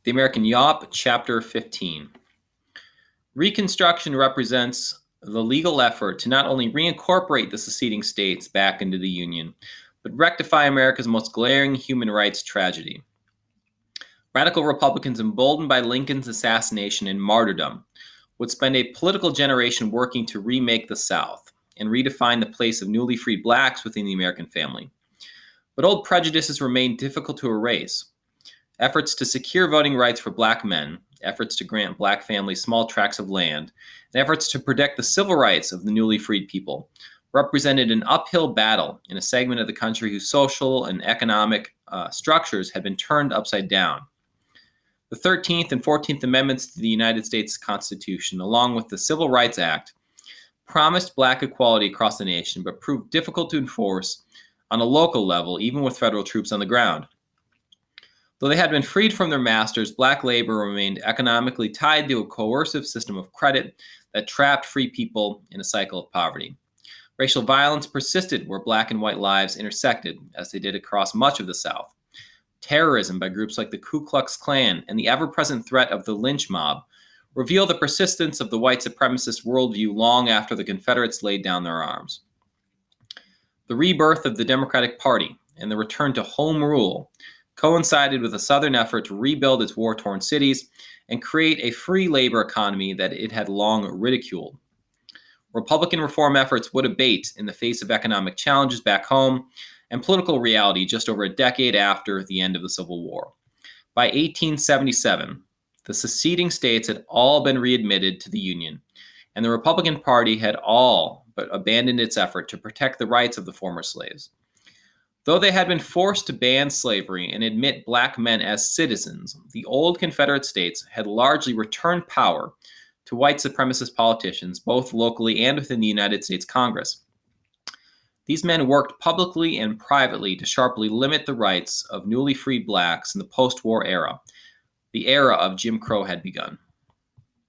The American Yawp, Chapter 15. Reconstruction represents the legal effort to not only reincorporate the seceding states back into the Union, but rectify America's most glaring human rights tragedy. Radical Republicans, emboldened by Lincoln's assassination and martyrdom, would spend a political generation working to remake the South and redefine the place of newly freed blacks within the American family. But old prejudices remained difficult to erase. Efforts to secure voting rights for black men, efforts to grant black families small tracts of land, and efforts to protect the civil rights of the newly freed people represented an uphill battle in a segment of the country whose social and economic structures had been turned upside down. The 13th and 14th Amendments to the United States Constitution, along with the Civil Rights Act, promised black equality across the nation, but proved difficult to enforce on a local level, even with federal troops on the ground. Though they had been freed from their masters, black labor remained economically tied to a coercive system of credit that trapped free people in a cycle of poverty. Racial violence persisted where black and white lives intersected, as they did across much of the South. Terrorism by groups like the Ku Klux Klan and the ever-present threat of the lynch mob reveal the persistence of the white supremacist worldview long after the Confederates laid down their arms. The rebirth of the Democratic Party and the return to home rule coincided with a Southern effort to rebuild its war-torn cities and create a free labor economy that it had long ridiculed. Republican reform efforts would abate in the face of economic challenges back home and political reality just over a decade after the end of the Civil War. By 1877, the seceding states had all been readmitted to the Union, and the Republican Party had all but abandoned its effort to protect the rights of the former slaves. Though they had been forced to ban slavery and admit black men as citizens, the old Confederate states had largely returned power to white supremacist politicians, both locally and within the United States Congress. These men worked publicly and privately to sharply limit the rights of newly freed blacks in the post-war era. The era of Jim Crow had begun.